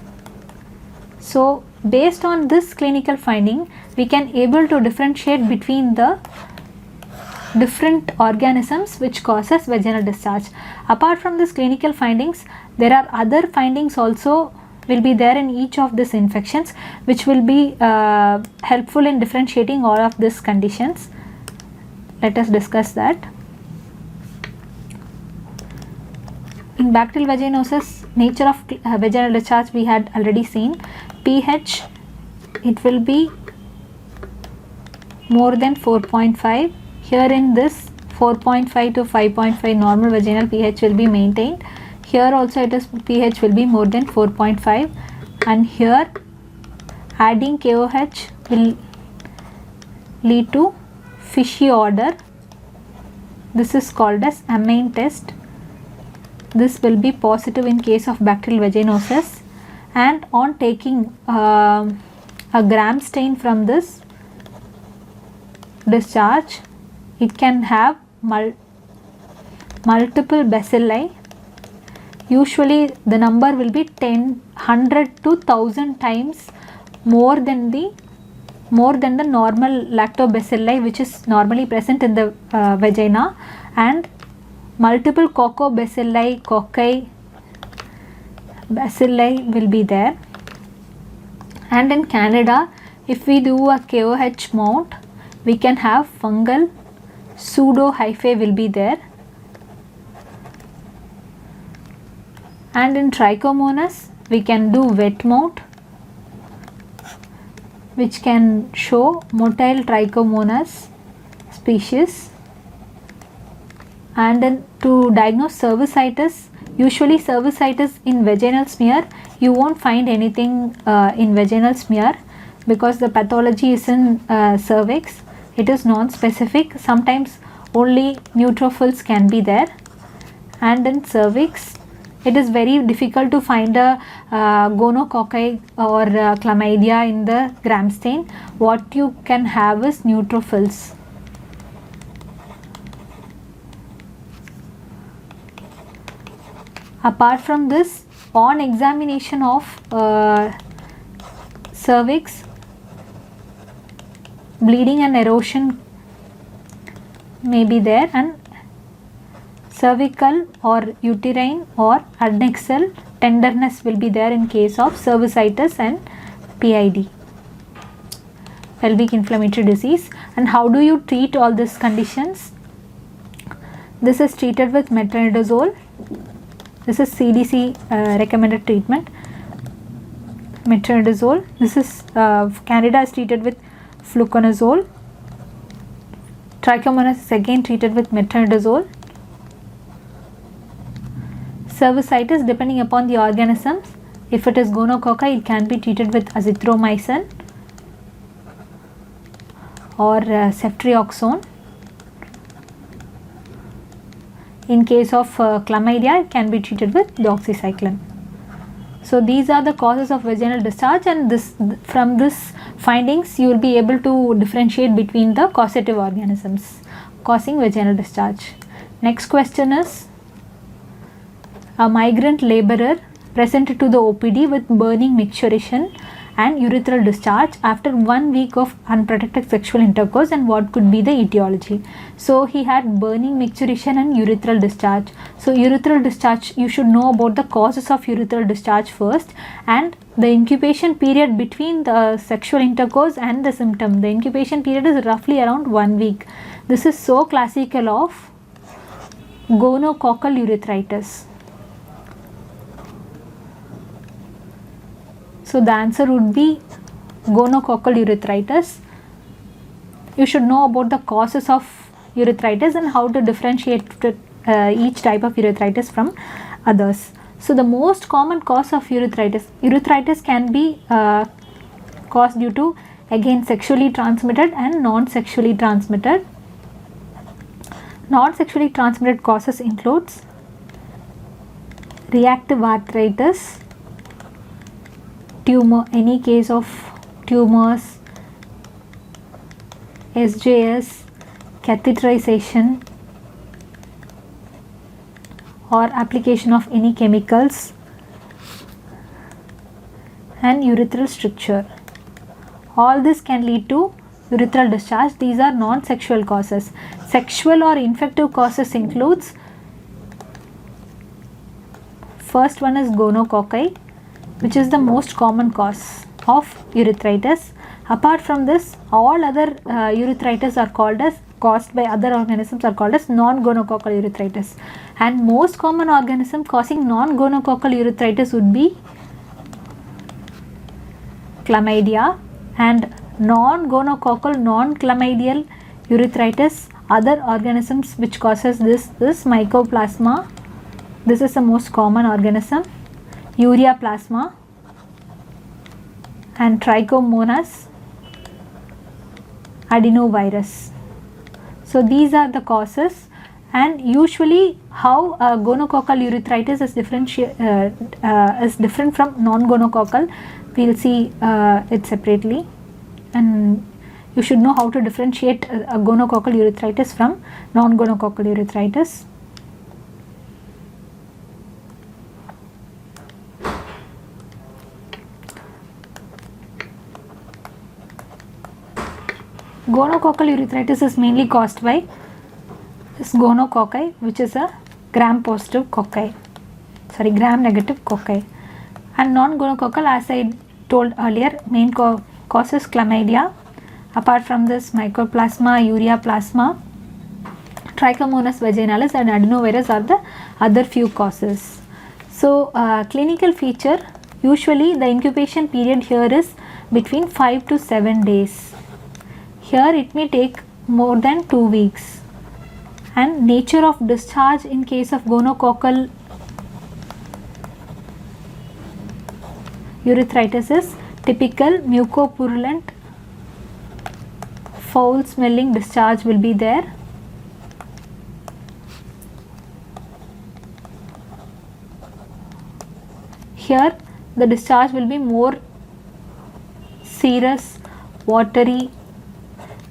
So based on this clinical finding, we can able to differentiate between the different organisms which causes vaginal discharge. Apart from this clinical findings, there are other findings also will be there in each of these infections, which will be helpful in differentiating all of these conditions. Let us discuss that. In bacterial vaginosis, nature of vaginal discharge we had already seen. pH, it will be more than 4.5. Here in this 4.5 to 5.5 normal vaginal pH will be maintained. Here also it is pH will be more than 4.5, and here adding KOH will lead to fishy odor. This is called as amine test. This will be positive in case of bacterial vaginosis, and on taking a gram stain from this discharge, it can have multiple bacilli. Usually the number will be 100 to 1000 times more than the normal lactobacilli which is normally present in the vagina, and multiple cocci bacilli will be there. And in Canada, if we do a KOH mount, we can have fungal pseudo hyphae will be there. And in Trichomonas, we can do wet mount, which can show motile Trichomonas species. And then to diagnose cervicitis, usually cervicitis in vaginal smear, you won't find anything in vaginal smear because the pathology is in cervix. It is non-specific. Sometimes only neutrophils can be there. And in cervix, it is very difficult to find a gonococci or chlamydia in the gram stain. What you can have is neutrophils. Apart from this, on examination of cervix, bleeding and erosion may be there, and cervical or uterine or adnexal tenderness will be there in case of cervicitis and PID, pelvic inflammatory disease. And how do you treat all these conditions? This is treated with metronidazole. This is CDC recommended treatment. Metronidazole. This is Candida is treated with fluconazole. Trichomonas is again treated with metronidazole. Cervicitis, depending upon the organisms, if it is gonococci, it can be treated with azithromycin or ceftriaxone. In case of chlamydia, it can be treated with doxycycline. So these are the causes of vaginal discharge, and from this findings you will be able to differentiate between the causative organisms causing vaginal discharge. Next question is, a migrant laborer presented to the OPD with burning micturition and urethral discharge after 1 week of unprotected sexual intercourse, and what could be the etiology. So he had burning micturition and urethral discharge. So urethral discharge, you should know about the causes of urethral discharge first, and the incubation period between the sexual intercourse and the symptom. The incubation period is roughly around 1 week. This is so classical of gonococcal urethritis. So the answer would be gonococcal urethritis. You should know about the causes of urethritis and how to differentiate each type of urethritis from others. So the most common cause of urethritis can be caused due to, again, sexually transmitted and non-sexually transmitted. Non-sexually transmitted causes includes reactive arthritis, tumor, any case of tumors SJS, catheterization or application of any chemicals, and urethral stricture. All this can lead to urethral discharge. These are non-sexual causes. Sexual or infective causes includes, first one is gonococci, which is the most common cause of urethritis. Apart from this, all other urethritis are caused by other organisms are called as non-gonococcal urethritis. And most common organism causing non-gonococcal urethritis would be chlamydia, and non-gonococcal, non-chlamydial urethritis, other organisms which causes this is mycoplasma. This is the most common organism, ureaplasma and trichomonas adenovirus. So these are the causes, and usually how gonococcal urethritis is different from non-gonococcal. We will see it separately, and you should know how to differentiate a gonococcal urethritis from non-gonococcal urethritis. Gonococcal urethritis is mainly caused by this gonococci, which is a gram-negative cocci, and non-gonococcal, as I told earlier, main causes chlamydia. Apart from this, mycoplasma, ureaplasma, trichomonas vaginalis and adenovirus are the other few causes. So clinical feature, usually the incubation period here is between 5 to 7 days. Here it may take more than 2 weeks. And nature of discharge in case of gonococcal urethritis is typical mucopurulent, foul smelling discharge will be there. Here the discharge will be more serous, watery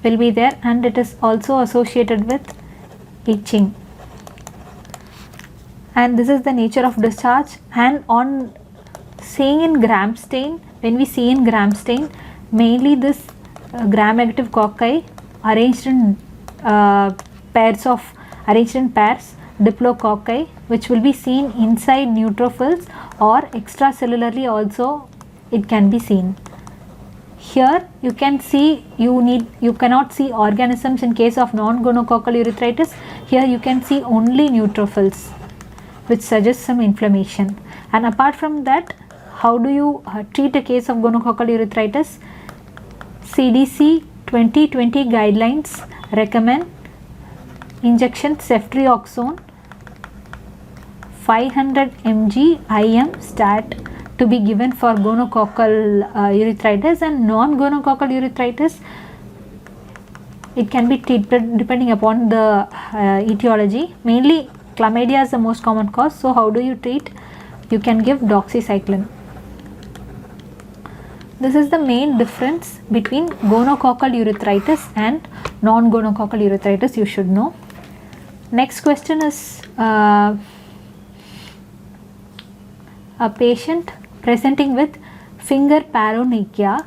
will be there, and it is also associated with itching. And this is the nature of discharge. And on seeing in Gram stain, when we see in Gram stain, mainly this gram-negative cocci arranged in pairs, diplococci, which will be seen inside neutrophils, or extracellularly also it can be seen. Here you can see, you cannot see organisms in case of non-gonococcal urethritis. Here you can see only neutrophils, which suggests some inflammation. And apart from that, how do you treat a case of gonococcal urethritis? CDC 2020 guidelines recommend injection ceftriaxone 500 mg IM stat to be given for gonococcal urethritis. And non-gonococcal urethritis, it can be treated depending upon the etiology. Mainly chlamydia is the most common cause, so how do you treat? You can give doxycycline. This is the main difference between gonococcal urethritis and non-gonococcal urethritis, you should know. Next question is a patient presenting with finger paronychia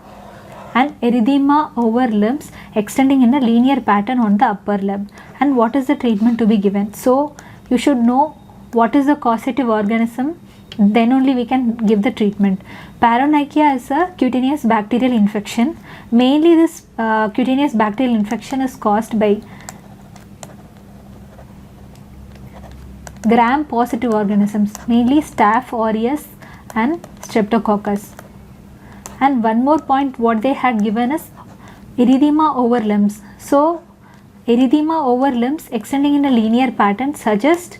and erythema over limbs extending in a linear pattern on the upper limb, and what is the treatment to be given. So you should know what is the causative organism, then only we can give the treatment. Paronychia is a cutaneous bacterial infection. Mainly this cutaneous bacterial infection is caused by gram positive organisms, mainly Staph aureus and Streptococcus. And one more point what they had given is erythema over limbs. So erythema over limbs extending in a linear pattern suggests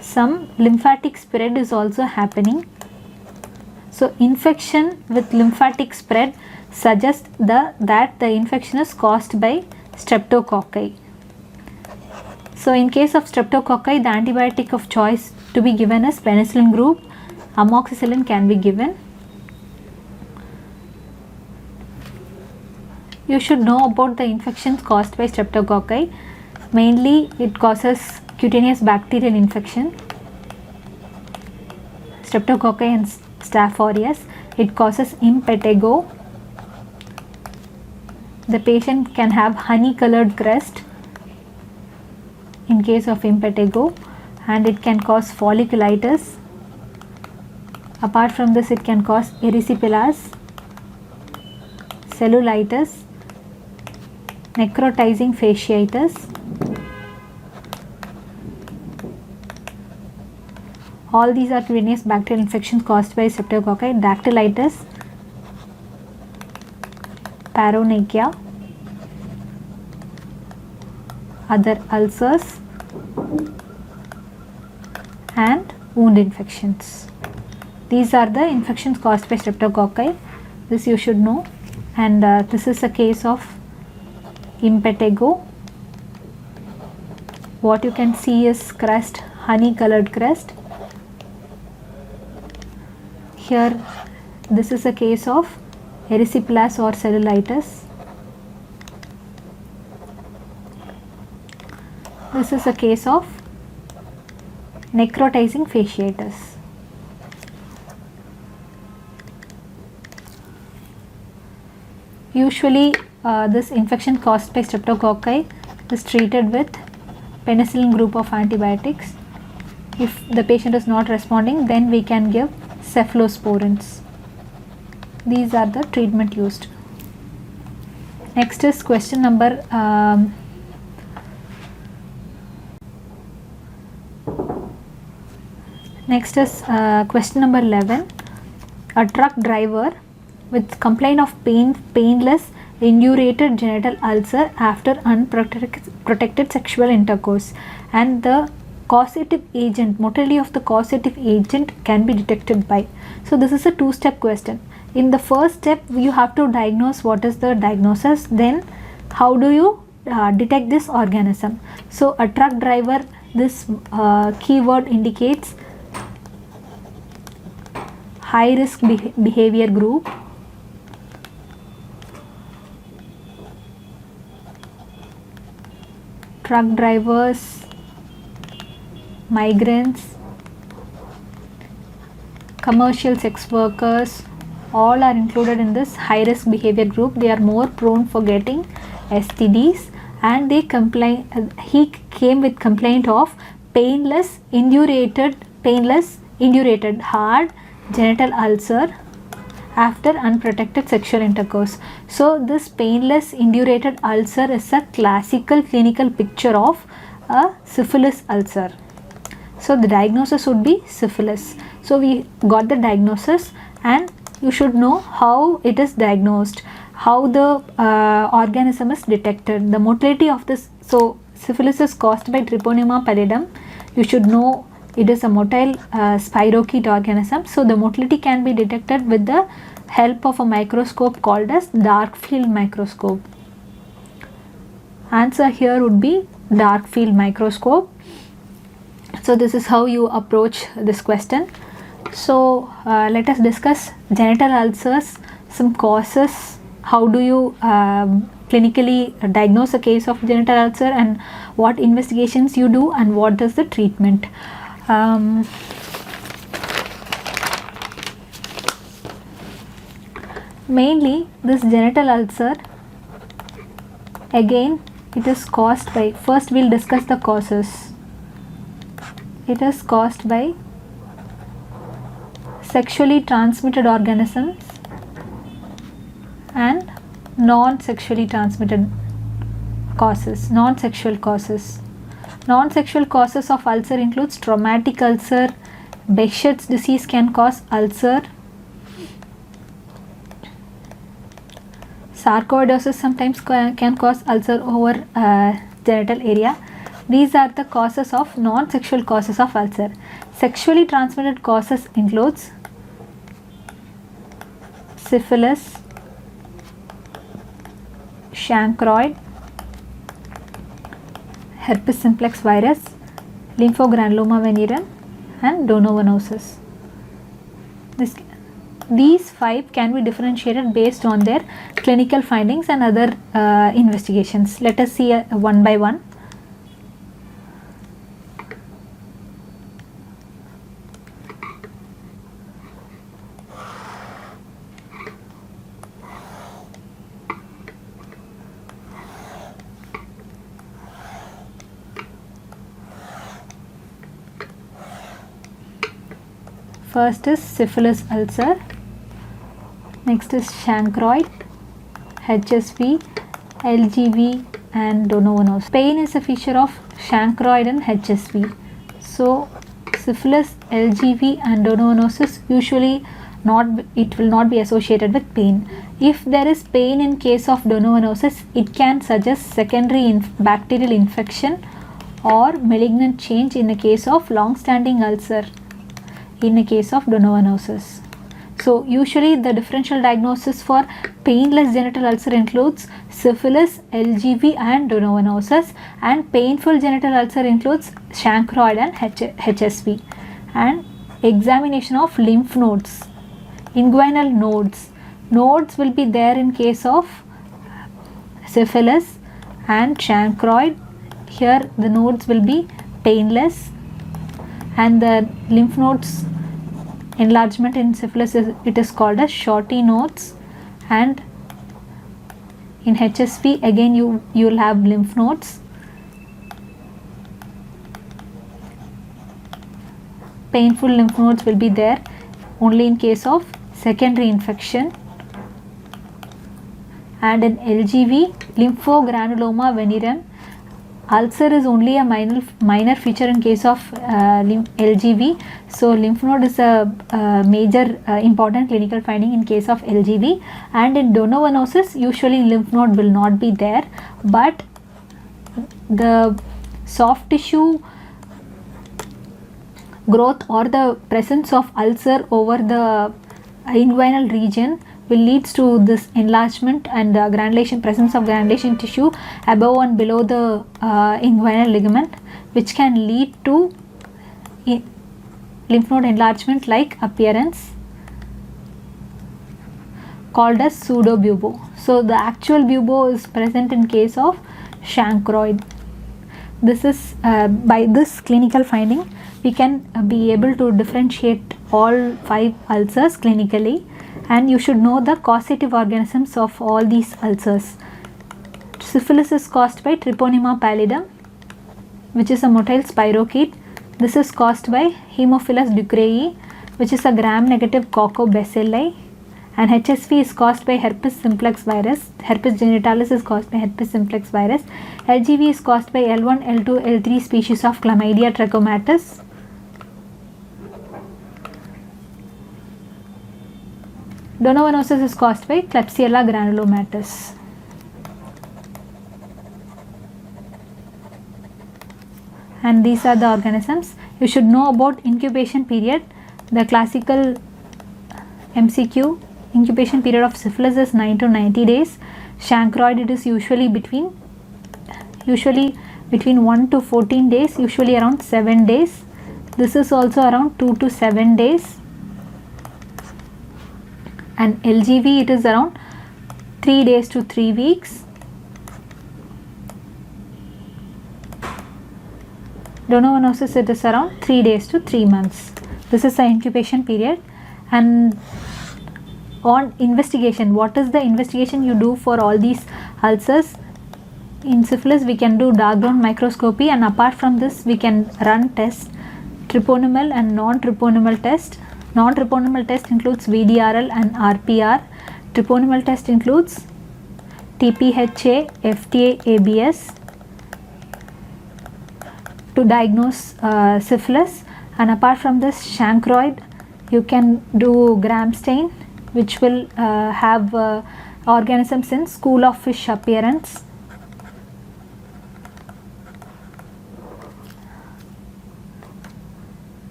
some lymphatic spread is also happening. So infection with lymphatic spread suggests that the infection is caused by streptococci. So in case of streptococci, the antibiotic of choice to be given is penicillin group. Amoxicillin can be given. you should know about the infections caused by streptococci. Mainly it causes cutaneous bacterial infection, streptococci and Staph aureus. It causes impetigo. The patient can have honey colored crest in case of impetigo, and it can cause folliculitis. Apart from this, it can cause erysipelas, cellulitis, necrotizing fasciitis. All these are cutaneous bacterial infections caused by streptococci. Dactylitis, paronychia, other ulcers and wound infections. These are the infections caused by streptococci. This you should know. And this is a case of impetigo. What you can see is crest, honey colored crest. Here this is a case of erysipelas or cellulitis. This is a case of necrotizing fasciitis. Usually this infection caused by streptococci is treated with penicillin group of antibiotics. If the patient is not responding, then we can give cephalosporins. These are the treatment used. Next is question number question number 11. A truck driver with complaint of painless indurated genital ulcer after unprotected sexual intercourse, and the causative agent, motility of the causative agent can be detected by. So this is a two-step question. In the first step, you have to diagnose what is the diagnosis, then how do you detect this organism. So a truck driver, this keyword indicates high risk behavior group. Truck drivers, migrants, commercial sex workers, all are included in this high risk behavior group. They are more prone for getting STDs, and they he came with complaint of painless indurated hard genital ulcer after unprotected sexual intercourse. So this painless indurated ulcer is a classical clinical picture of a syphilis ulcer. So the diagnosis would be syphilis. So we got the diagnosis, and you should know how it is diagnosed, how the organism is detected, the motility of this. So syphilis is caused by Treponema pallidum. You should know it is a motile spirochete organism. So the motility can be detected with the help of a microscope called as dark field microscope. Answer here would be dark field microscope. So this is how you approach this question. So let us discuss genital ulcers, some causes, how do you clinically diagnose a case of genital ulcer, and what investigations you do, and what is the treatment. Mainly this genital ulcer, again it is caused by, first we will discuss the causes. It is caused by sexually transmitted organisms and non-sexually transmitted causes, non-sexual causes. Non-sexual causes of ulcer includes traumatic ulcer, Behçet's disease can cause ulcer, sarcoidosis sometimes can cause ulcer over genital area. These are the causes of non-sexual causes of ulcer. Sexually transmitted causes includes syphilis, chancroid, herpes simplex virus, lymphogranuloma venereum and donovanosis. these 5 can be differentiated based on their clinical findings and other investigations. Let us see one by one. First is syphilis ulcer, next is chancroid, HSV, LGV and Donovanosis. Pain is a feature of chancroid and HSV. So syphilis, LGV and Donovanosis usually it will not be associated with pain. If there is pain in case of Donovanosis, it can suggest secondary bacterial infection or malignant change in the case of long-standing ulcer in a case of Donovanosis. So usually the differential diagnosis for painless genital ulcer includes syphilis, LGV and Donovanosis, and painful genital ulcer includes chancroid and HSV. And examination of lymph nodes, inguinal nodes. Nodes will be there in case of syphilis and chancroid. Here the nodes will be painless, and the lymph nodes enlargement in syphilis it is called as Shorty nodes, and in HSV again you will have lymph nodes. Painful lymph nodes will be there only in case of secondary infection. And in LGV, lymphogranuloma venereum, ulcer is only a minor feature in case of LGV. So lymph node is a major important clinical finding in case of LGV. And in Donovanosis, usually lymph node will not be there, but the soft tissue growth or the presence of ulcer over the inguinal region will leads to this enlargement and granulation, presence of granulation tissue above and below the inguinal ligament, which can lead to lymph node enlargement like appearance called as pseudobubo. So the actual bubo is present in case of chancroid. This is by this clinical finding we can be able to differentiate all 5 ulcers clinically, and you should know the causative organisms of all these ulcers. Syphilis is caused by Treponema pallidum, which is a motile spirochete. This is caused by Haemophilus ducreyi, which is a gram-negative coccobacilli, and HSV is caused by herpes simplex virus. Herpes genitalis is caused by herpes simplex virus. LGV is caused by L1, L2, L3 species of Chlamydia trachomatis. Donovanosis is caused by Klebsiella granulomatis. And these are the organisms. You should know about incubation period. The classical MCQ incubation period of syphilis is 9 to 90 days. Chancroid it is usually between 1 to 14 days, usually around 7 days. This is also around 2 to 7 days. And LGV it is around 3 days to 3 weeks. Donovanosis it is around 3 days to 3 months. This is the incubation period. And on investigation, what is the investigation you do for all these ulcers? In syphilis we can do dark ground microscopy, and apart from this we can run tests, treponemal and non-treponemal test. Non-treponemal test includes VDRL and RPR. Treponemal test includes TPHA, FTA, ABS to diagnose syphilis. And apart from this, chancroid you can do gram stain, which will have organisms in school of fish appearance.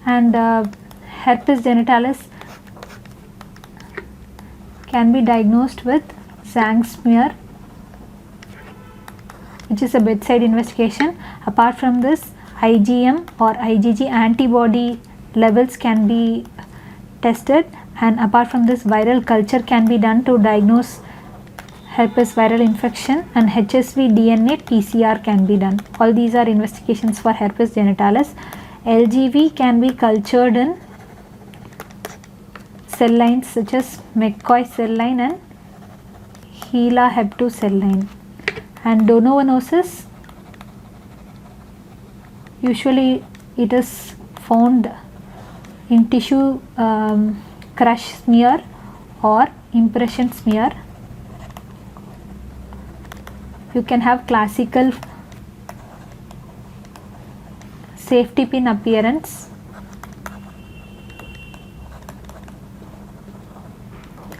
And herpes genitalis can be diagnosed with Zhang smear, which is a bedside investigation. Apart from this, IgM or IgG antibody levels can be tested, and apart from this, viral culture can be done to diagnose herpes viral infection, and HSV DNA PCR can be done. All these are investigations for herpes genitalis. LGV can be cultured in cell lines such as McCoy cell line and HeLa Hep2 cell line. And donovanosis, usually it is found in tissue crush smear or impression smear. You can have classical safety pin appearance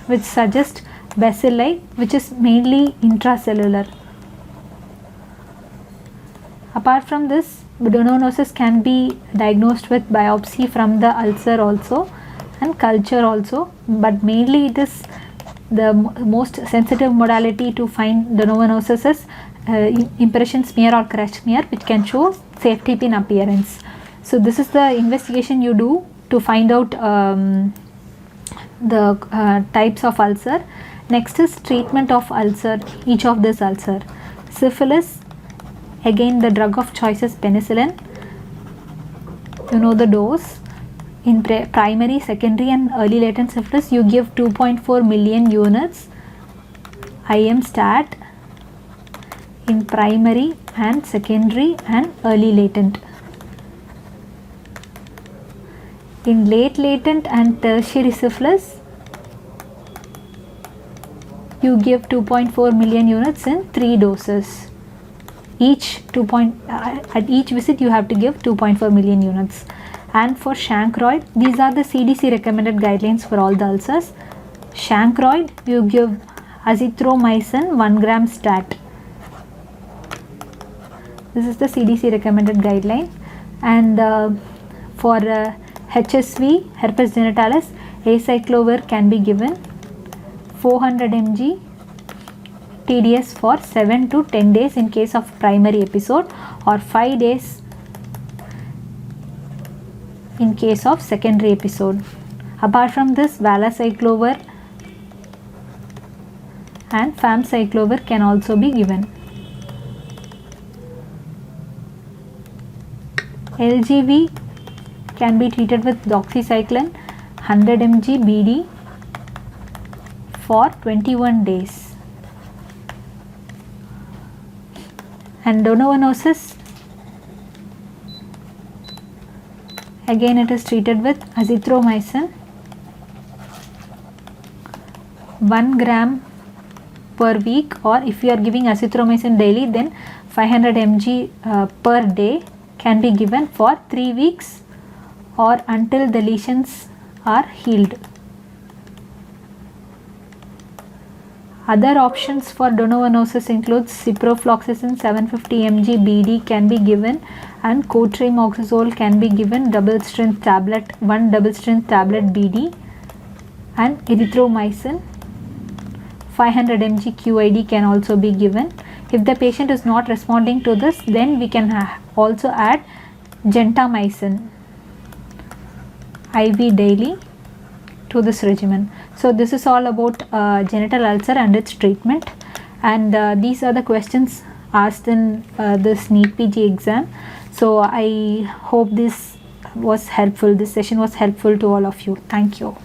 which suggests bacilli, which is mainly intracellular. Apart from this, donovanosis can be diagnosed with biopsy from the ulcer also and culture also, but mainly it is the most sensitive modality to find donovanosis is impression smear or crush smear, which can show safety pin appearance. So this is the investigation you do to find out the types of ulcer. Next is treatment of ulcer, each of this ulcer. Syphilis, again the drug of choice is penicillin. You know the dose. In primary, secondary and early latent syphilis, you give 2.4 million units IM stat in primary and secondary and early latent. In late latent and tertiary syphilis, you give 2.4 million units in 3 doses. At each visit you have to give 2.4 million units. And for chancroid, these are the CDC recommended guidelines for all the ulcers. Chancroid, you give azithromycin 1 gram stat. This is the CDC recommended guideline. And for HSV, herpes genitalis, acyclovir can be given 400 mg TDS for 7 to 10 days in case of primary episode, or 5 days in case of secondary episode. Apart from this, valacyclovir and famciclovir can also be given. LGV can be treated with doxycycline 100 mg BD for 21 days. And donovanosis, again it is treated with azithromycin 1 gram per week, or if you are giving azithromycin daily, then 500 mg per day can be given for 3 weeks or until the lesions are healed. Other options for donovanosis includes ciprofloxacin 750 mg BD can be given, and cotrimoxazole can be given double strength tablet, 1 double strength tablet BD, and erythromycin 500 mg QID can also be given. If the patient is not responding to this, then we can also add gentamicin IV daily to this regimen. So this is all about genital ulcer and its treatment, and these are the questions asked in this NEET PG exam. So I hope this was helpful, this session was helpful to all of you. Thank you.